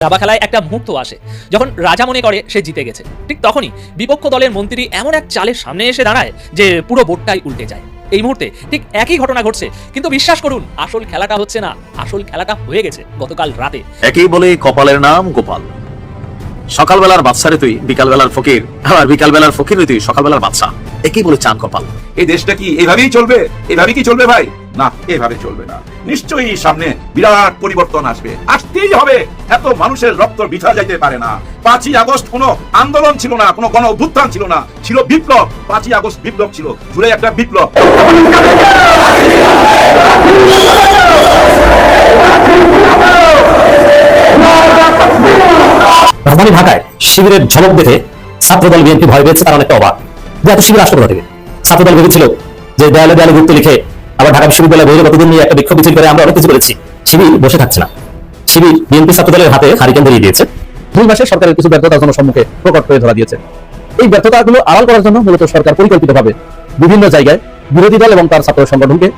দাবা খেলায় একটা মুহূর্ত আসে যখন রাজা মনে করে সে জিতে গেছে, ঠিক তখনই বিপক্ষ দলের মন্ত্রী এমন এক চালের সামনে এসে দাঁড়ায় যে পুরো বোর্ডটাই উল্টে যায়। এই মুহূর্তে ঠিক একই ঘটনা ঘটছে, কিন্তু বিশ্বাস করুন আসল খেলাটা হচ্ছে না, আসল খেলাটা হয়ে গেছে গতকাল রাতে। একই বলে কপালের নাম গোপাল। সকালবেলার বাদশারে তুই বিকালবেলার ফকির, আবার বিকালবেলার ফকির তুই সকালবেলার বাদশা। একই বলে চান কপাল। এই দেশটা কি এইভাবেই চলবে? এইভাবে কি চলবে ভাই? না, এভাবে চলবে না। নিশ্চয়ই সামনে বিরাট পরিবর্তন আসবে, আসতেই হবে। এত মানুষের রক্ত বৃথা যাইতে পারে না। 5ই আগস্ট কোনো আন্দোলন ছিল না, কোনো গণ অভ্যুত্থান ছিল না, ছিল বিপ্লব। 5ই আগস্ট বিপ্লব ছিল, জুলাই একটা বিপ্লব। রাজধানী ঢাকায় শিবিরের ঝলক দেখে ছাত্রদল বিএনপি ভয় পেয়েছে, তারা অনেকটা অবাক যে এত শিবির আসলো কোথা থেকে। ছাত্রদল ভেবেছিল যে দেয়ালে দেয়ালে গুরুত্ব লিখে আবার ঢাকা বিশ্ববিদ্যালয় বহির্গত দিন নিয়ে একটা বিক্ষোভ মিছিল করে আমরা অনেক কিছু করেছি। শিবির বসে থাকছে না। শিবির বিএনপি ছাত্রদলের হাতে হারিকেন ধরিয়ে দিয়েছে। 2 মাসে সরকারের কিছু ব্যর্থতার জন্য সম্মুখে প্রকট করে ধরা দিয়েছে। এই ব্যর্থতাগুলো আড়াল করার জন্য মূলত সরকার পরিকল্পিতভাবে বিভিন্ন জায়গায় বিরোধী দল এবং তার ছাত্র সংগঠনকে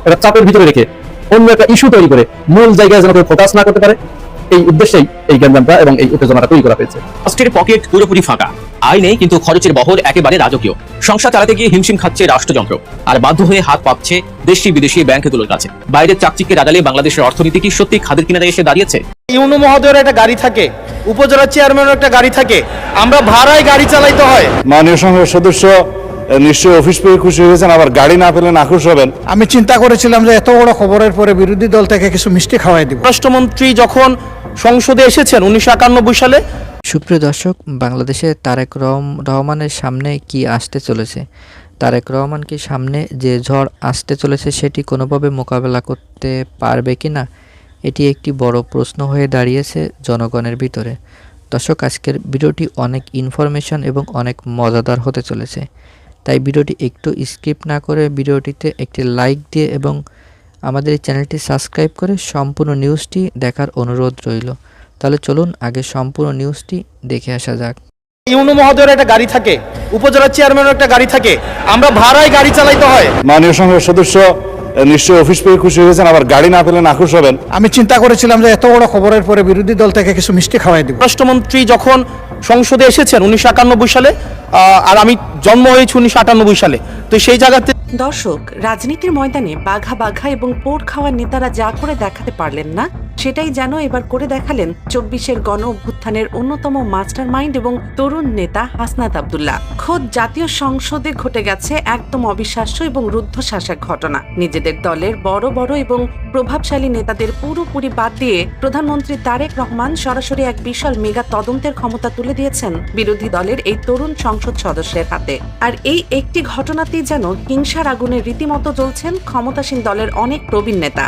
একটা চাপের ভিতরে রেখে অন্য একটা ইস্যু তৈরি করে মূল জায়গায় যেন ফোকাস না করতে পারে, এই উদ্দেশ্যেই এই গ্যাঞ্জামটা এবং এই উত্তেজনাটা তৈরি করা হয়েছে। রাষ্ট্রের পকেট পুরোপুরি ফাঁকা, আয় নেই কিন্তু খরচের বহর একেবারে রাজকীয়। সংসার চালাতে গিয়ে হিমশিম খাচ্ছে রাষ্ট্রযন্ত্র, আর বাধ্য হয়ে হাত পাচ্ছে দেশি বিদেশি ব্যাংকগুলোর কাছে। বাইরের চাকচিক্যের আড়ালে বাংলাদেশের অর্থনীতি কি সত্যি খাদের কিনারে এসে দাঁড়িয়েছে? ইউনো মহোদয়ের একটা গাড়ি থাকে, উপজেলা চেয়ারম্যানের একটা গাড়ি থাকে, আমরা ভাড়ায় গাড়ি চালাইতে হয়। মাননীয় সংসদ সদস্য নিশ্চয়ই অফিস পেয়ে খুশি হয়েছেন, আবার গাড়ি না পেলে নাখুশ হবেন। আমি চিন্তা করেছিলাম যে এত বড় খবরের পরে বিরোধী দল থেকে কিছু মিষ্টি খাওয়াই দিব। রাষ্ট্রমন্ত্রী যখন সংসদে এসেছেন 1991 সালে। সুপ্রিয় দর্শক, বাংলাদেশে তারেক রহমানের সামনে কি আসতে চলেছে? তারেক রহমানকে সামনে যে ঝড় আসতে চলেছে সেটি কোনোভাবে মোকাবেলা করতে পারবে কি না, এটি একটি বড় প্রশ্ন হয়ে দাঁড়িয়েছে জনগণের ভিতরে। দর্শক, আজকের ভিডিওটি অনেক ইনফরমেশন এবং অনেক মজাদার হতে চলেছে, তাই ভিডিওটি একটু স্কিপ না করে ভিডিওটিতে একটি লাইক দিয়ে এবং আমাদের এই চ্যানেলটি সাবস্ক্রাইব করে সম্পূর্ণ নিউজটি দেখার অনুরোধ রইল। তাহলে চলুন আগে সম্পূর্ণ নিউজটি দেখে আসা যাক। ইউনো মহোদয়ের একটা গাড়ি থাকে, উপজেলা চেয়ারম্যানের একটা গাড়ি থাকে, আমরা ভাড়ায় গাড়ি চালাইতে হয়। মাননীয় সংসদ সদস্য নিশ্চয়ই অফিস পেয়ে খুশি হয়েছেন, আবার গাড়ি না পেলে নাখুশ হবেন। আমি চিন্তা করেছিলাম যে এত বড় খবরের পরে বিরোধী দল থেকে কিছু মিষ্টি খাওয়াই দিব। রাষ্ট্রমন্ত্রী যখন সংসদে এসেছেন 1991 সালে, আর আমি জন্ম হয়েছি 1998 সালে, তো সেই জায়গাতে দর্শক, রাজনীতির ময়দানে বাঘা বাঘা এবং পোড় খাওয়ার নেতারা যা করে দেখাতে পারলেন না, সেটাই যেন এবার করে দেখালেন 24-এর গণ অভ্যুত্থানের অন্যতম মাস্টার মাইন্ড এবং তরুণ নেতা হাসনাত আব্দুল্লাহ। খোদ জাতীয় সংসদে ঘটে গেছে একদম অবিশ্বাস্য এবং রুদ্ধশ্বাস এক ঘটনা। নিজেদের দলের বড় বড় এবং প্রভাবশালী নেতাদের পুরোপুরি বাদ দিয়ে প্রধানমন্ত্রী তারেক রহমান সরাসরি এক বিশাল মেগা তদন্তের ক্ষমতা তুলে দিয়েছেন বিরোধী দলের এই তরুণ সংসদ সদস্যের হাতে। আর এই একটি ঘটনাতেই যেন হিংসার আগুনে রীতিমতো জ্বলছেন ক্ষমতাসীন দলের অনেক প্রবীণ নেতা।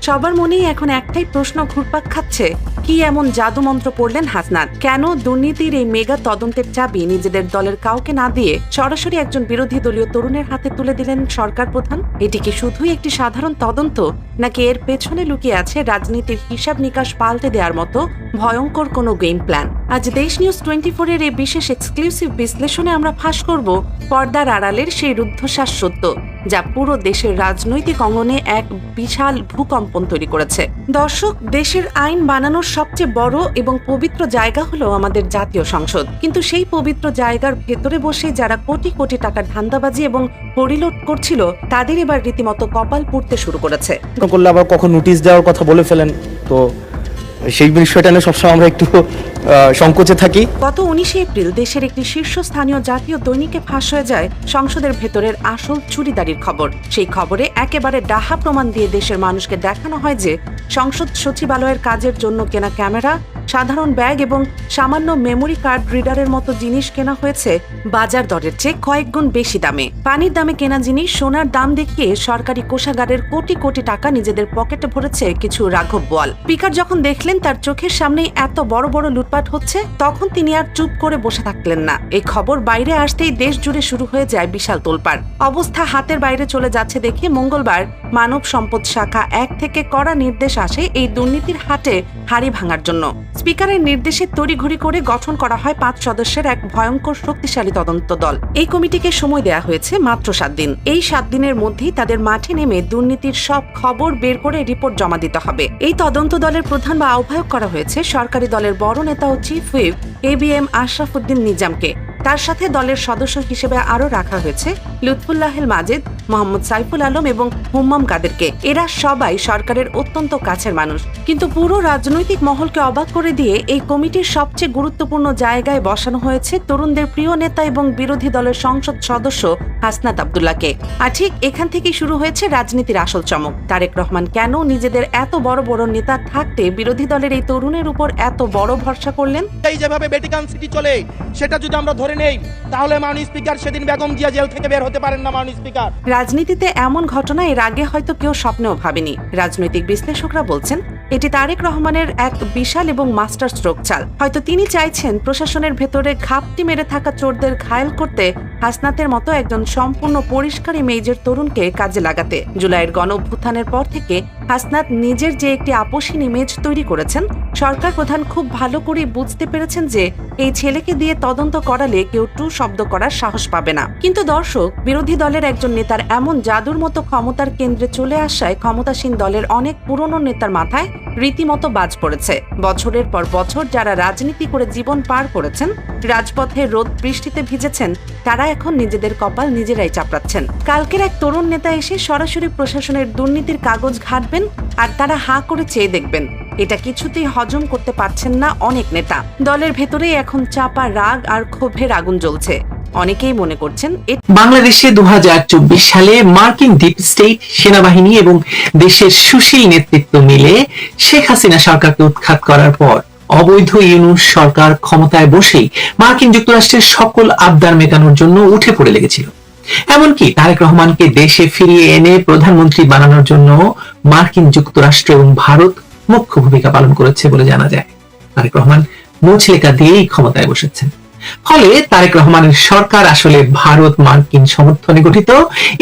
সবার মনেই এখন একটাই প্রশ্ন ঘুরপাক খাচ্ছে, কি এমন জাদু মন্ত্র পড়লেন হাসনাত? কেন দুর্নীতির এই মেগা তদন্তের চাবি নিজেদের দলের কাউকে না দিয়ে সরাসরি একজন বিরোধী দলীয় তরুণের হাতে তুলে দিলেন সরকার প্রধান? এটি কি শুধুই একটি সাধারণ তদন্ত, নাকি এর পেছনে লুকিয়ে আছে রাজনীতির হিসাব নিকাশ পাল্টে দেওয়ার মতো ভয়ঙ্কর কোনো গেম প্ল্যান? আজ দেশ নিউজ 24-এর এই বিশেষ এক্সক্লুসিভ বিশ্লেষণে আমরা ফাঁস করব পর্দার আড়ালের সেই রুদ্ধশ্বাস সত্য, যা পুরো দেশের রাজনৈতিক অঙ্গনে এক বিশাল ভূকম্পন তৈরি করেছে। দর্শক, দেশের আইন বানানোর সবচেয়ে বড় এবং পবিত্র জায়গা হলো আমাদের জাতীয় সংসদ, কিন্তু সেই পবিত্র জায়গার ভেতরে বসে যারা কোটি কোটি টাকার ধান্দাবাজি এবং হরিলুট করছিল, তাদের এবার রীতিমতো কপাল পুড়তে শুরু করেছে। করলে আবার কখন নোটিশ দেওয়ার কথা বলে ফেলেন, তো সেই বিষয়টা নিয়ে সবসময় আমরা একটু সংকোচে থাকি। গত 19 এপ্রিল দেশের একটি শীর্ষস্থানীয় জাতীয় দৈনিকে ফাঁস হয়ে যায় সংসদের ভেতরের আসল চুরিদারির খবর। সেই খবরে একেবারে ডাহা প্রমাণ দিয়ে দেশের মানুষকে দেখানো হয় যে সংসদ সচিবালয়ের কাজের জন্য কেনা ক্যামেরা, সাধারণ ব্যাগ এবং সামান্য মেমোরি কার্ড রিডারের মতো জিনিস কেনা হয়েছে বাজার দরের চেয়ে কয়েক গুণ বেশি দামে। পানির দামে কেনা জিনিস সোনার দাম দেখিয়ে সরকারি কোষাগারের কোটি কোটি টাকা নিজেদের পকেটে ভরেছে কিছু রাঘব বোয়াল। স্পিকার যখন দেখলেন তার চোখের সামনেই এত বড় বড় লুটপাট হচ্ছে, তখন তিনি আর চুপ করে বসে থাকলেন না। এই খবর বাইরে আসতেই দেশ জুড়ে শুরু হয়ে যায় বিশাল তোলপাড়। অবস্থা হাতের বাইরে চলে যাচ্ছে দেখে মঙ্গলবার মানব সম্পদ শাখা 1 থেকে কড়া নির্দেশ আসে এই দুর্নীতির হাটে হাড়ি ভাঙার জন্য। স্পিকারের নির্দেশে তড়িঘড়ি করে গঠন করা হয় 5 সদস্যের এক ভয়ঙ্কর শক্তিশালী তদন্ত দল। এই কমিটিকে সময় দেয়া হয়েছে মাত্র 7 দিন। এই 7 দিনের মধ্যেই তাদের মাঠে নেমে দুর্নীতির সব খবর বের করে রিপোর্ট জমা দিতে হবে। এই তদন্ত দলের প্রধান বা আহ্বায়ক করা হয়েছে সরকারি দলের বড় নেতা ও chief whip ABM Ashraf Uddin নিজামকে। তার সাথে দলের সদস্য হিসেবে আরও রাখা হয়েছে লুৎফুল্লাহিল মাজেদ, মোহাম্মদ সাইফুল আলম এবং হুম্মাম কাদেরকে। এরা সবাই সরকারের অত্যন্ত কাছের মানুষ। কিন্তু পুরো রাজনৈতিক মহলকে অবাক করে দিয়ে এই কমিটির সবচেয়ে গুরুত্বপূর্ণ জায়গায় বসানো হয়েছে তরুণদের প্রিয় নেতা এবং বিরোধী দলের সংসদ সদস্য হাসনাত আব্দুল্লাহকে। আর ঠিক এখান থেকেই শুরু হয়েছে রাজনীতির আসল চমক। তারেক রহমান কেন নিজেদের এত বড় বড় নেতা থাকতে বিরোধী দলের এই তরুণের উপর এত বড় ভরসা করলেন? এই যেভাবে ভ্যাটিকান সিটি চলে সেটা যদি আমরা ধরে নেই, তাহলে মাননীয় স্পিকার সেদিন বেগম জিয়া জেল থেকে বের হতে পারেন না। মাননীয় স্পিকার, রাজনীতিতে এমন ঘটনা এর আগে হয়তো কেউ স্বপ্নেও ভাবেনি। রাজনৈতিক বিশ্লেষকরা বলছেন এটি তারেক রহমানের এক বিশাল এবং মাস্টার স্ট্রোক চাল। হয়তো তিনি চাইছেন প্রশাসনের ভেতরে ঘাপটি মেরে থাকা চোরদের ঘায়েল করতে হাসনাতের মতো একজন সম্পূর্ণ পরিষ্কার ইমেজের তরুণকে কাজে লাগাতে। জুলাইয়ের গণঅভ্যুত্থানের পর থেকে হাসনাত নিজের যে একটি আপোষহীন ইমেজ তৈরি করেছেন, সরকার প্রধান খুব ভালো করে বুঝতে পেরেছেন যে এই ছেলেকে দিয়ে তদন্ত করালে কেউ টু শব্দ করার সাহস পাবে না। কিন্তু দর্শক, বিরোধী দলের একজন নেতার এমন জাদুর মতো ক্ষমতার কেন্দ্রে চলে আসায় ক্ষমতাসীন দলের অনেক পুরনো নেতার মাথায় রীতিমতো বাজ পড়েছে। বছরের পর বছর যারা রাজনীতি করে জীবন পার করেছেন, রাজপথে রোদ বৃষ্টিতে ভিজেছেন, তারা এখন নিজেদের কপাল নিজেরাই চাপড়াচ্ছেন। কালকের এক তরুণ নেতা এসে সরাসরি প্রশাসনের দুর্নীতির কাগজ ঘাঁটবেন আর তারা হাঁ করে চেয়ে দেখবেন। এটা কিছুতেই হজম করতে পারছেন না অনেক নেতা। দলের ভেতরেই এখন চাপা রাগ আর ক্ষোভের আগুন জ্বলছে। অনেকেই মনে করছেন বাংলাদেশে 2024 সালে মার্কিন ডিপ স্টেট, সেনাবাহিনী এবং দেশের সুশীল নেতৃত্ব মিলে শেখ হাসিনা সরকারকে উৎখাত করার পর অবৈধ ইউনূস সরকার ক্ষমতায় বসেই মার্কিন যুক্তরাষ্ট্রের সকল আবদার মেটানোর জন্য উঠে পড়ে লেগেছিল। এমনকি তারেক রহমানকে দেশে ফিরিয়ে এনে প্রধানমন্ত্রী বানানোর জন্য মার্কিন যুক্তরাষ্ট্র এবং ভারত মুখ্য ভূমিকা পালন করেছে বলে জানা যায়। তারেক রহমান মুচলেকা দিয়েই ক্ষমতায় বসেছেন। ফলে তারেক রহমানের সরকার আসলে ভারত মার্কিন সমর্থনে গঠিত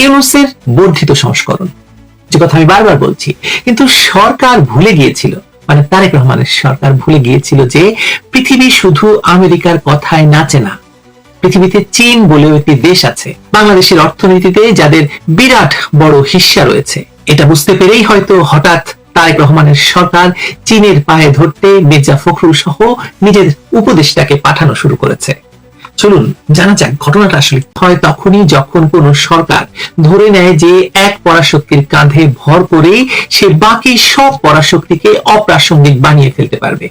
ইউনূসের বর্ধিত সংস্করণ, যে কথা আমি বারবার বলছি। কিন্তু সরকার ভুলে গিয়েছিল, মানে তারেক রহমানের সরকার ভুলে গিয়েছিল যে পৃথিবী শুধু আমেরিকার কথায় নাচে না। পৃথিবীতে চীন বলেও একটি দেশ আছে, বাংলাদেশের অর্থনীতিতে যাদের বিরাট বড় হিস্সা রয়েছে। এটা বুঝতে পেরেই হয়তো হঠাৎ তারেক রহমানের সরকার চীনের পায়ে ধরতে মির্জা ফখরুল সহ নিজের উপদেষ্টাকে পাঠানো শুরু করেছে। চলুন জানা যাক ঘটনাটা আসলে হয় তখনই যখন কোন সরকার ধরে নেয় যে এক পরাশক্তির কাঁধে ভর করেই সে বাকি সব পরাশক্তিকে অপ্রাসঙ্গিক বানিয়ে ফেলতে পারবে।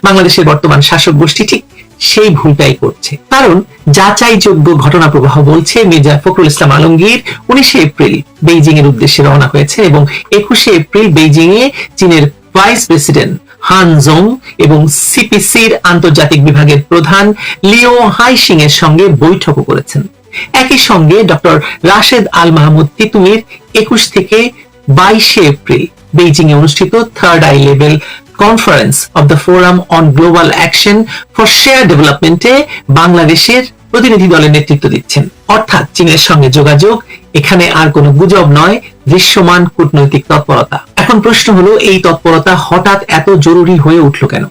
বাংলাদেশের বর্তমান শাসক গোষ্ঠী ঠিক সেই ভুলটাই করছে। কারণ যাচাইযোগ্য ঘটনা প্রবাহ বলছে মির্জা ফখরুল ইসলাম আলমগীর 19 এপ্রিল বেইজিং এর উদ্দেশ্যে রওনা হয়েছে এবং 21 এপ্রিল বেইজিং এ চীনের ভাইস প্রেসিডেন্ট হান জং এবং সিপিসির আন্তর্জাতিক বিভাগের প্রধান লিও হাইসিং এর সঙ্গে বৈঠকও করেছেন। একই সঙ্গে ডক্টর রাশেদ আল মাহমুদ তিতুমির 21 থেকে 22 এপ্রিল বেইজিং এ অনুষ্ঠিত third high level conference of the forum on global action for share ডেভেলপমেন্টে বাংলাদেশের প্রতিনিধি দলের নেতৃত্ব দিচ্ছেন। অর্থাৎ চীনের সঙ্গে যোগাযোগ এখানে আর কোনো গুজব নয়, দৃশ্যমান কূটনৈতিক তৎপরতা। এখন প্রশ্ন হলো, এই তৎপরতা হঠাৎ এত জরুরি হয়ে উঠল কেন?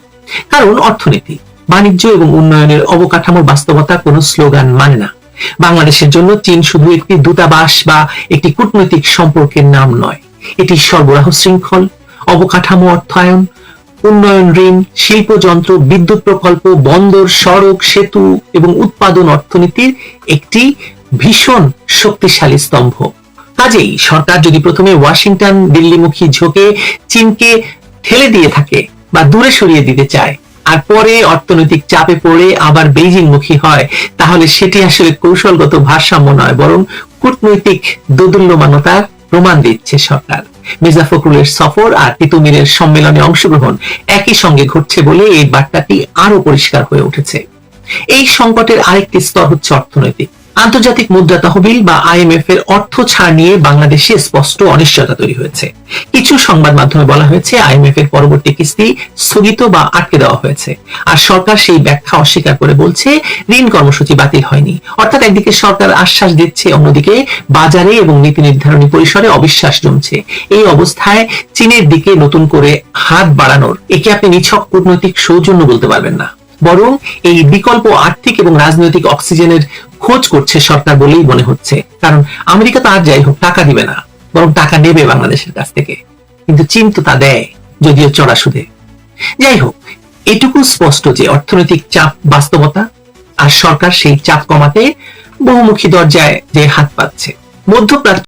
কারণ অর্থনীতি, বাণিজ্য এবং উন্নয়নের অবকাঠামোর বাস্তবতা কোনো স্লোগান মানে না। বাংলাদেশের জন্য চীন শুধু একটি দূতাবাস বা একটি কূটনৈতিক সম্পর্কের নাম নয়, এটি সরবরাহ শৃঙ্খল, অবকাঠামো অর্থায়ন, উন্নয়ন ঋণ, শিল্পযন্ত্র, বিদ্যুৎ প্রকল্প, বন্দর, সড়ক, সেতু এবং উৎপাদন অর্থনীতির একটি ভীষণ শক্তিশালী স্তম্ভ। কাজেই সরকার যদি প্রথমে ওয়াশিংটন দিল্লিমুখী ঝোঁকে চীনকে ঠেলে দিয়ে থাকে বা দূরে সরিয়ে দিতে চায়, আর পরে অর্থনৈতিক চাপে পড়ে আবার বেইজিং মুখী হয়, তাহলে সেটি আসলে কৌশলগত ভারসাম্য নয়, বরং কূটনৈতিক দোদুল্যমানতার প্রমাণ দিচ্ছে সরকার। মির্জা ফখরুলের সফর আর তিতুমিরের সম্মেলনে অংশগ্রহণ একই সঙ্গে ঘটছে বলে এই বার্তাটি আরো পরিষ্কার হয়ে উঠেছে। এই সংকটের আরেকটি স্তর হচ্ছে অর্থনৈতিক। আন্তর্জাতিক মুদ্রা তহবিল বা আইএমএফ এর অর্থ ছাড় নিয়ে বাংলাদেশে স্পষ্ট অনিশ্চয়তা তৈরি হয়েছে। কিছু সংবাদ মাধ্যমে বলা হয়েছে আইএমএফ এর পরবর্তী কিস্তি স্থগিত বা আটকে দেওয়া হয়েছে, আর সরকার সেই ব্যাখ্যা অস্বীকার করে বলছে ঋণ কর্মসূচি বাতিল হয়নি। অর্থাৎ একদিকে সরকার আশ্বাস দিচ্ছে, অন্যদিকে বাজারে এবং নীতি নির্ধারণী পরিসরে অবিশ্বাস জমছে। এই অবস্থায় চীনের দিকে নতুন করে হাত বাড়ানোর একে আপনি নিছক কূটনৈতিক সৌজন্য বলতে পারবেন না, বরং এই বিকল্প আর্থিক এবং রাজনৈতিক অক্সিজেনের খোঁজ করছে সরকার বলেই মনে হচ্ছে। কারণ আমেরিকা তো আর যাই হোক টাকা দিবে না, বরং টাকা নেবে বাংলাদেশের কাছ থেকে, কিন্তু চীন তো তা দেয়, যদিও চড়া সুদে। যাই হোক, এটুকু স্পষ্ট যে অর্থনৈতিক চাপ বাস্তবতা, আর সরকার সেই চাপ কমাতে বহুমুখী দরজায় যে হাত পাচ্ছে। মধ্যপ্রাচ্য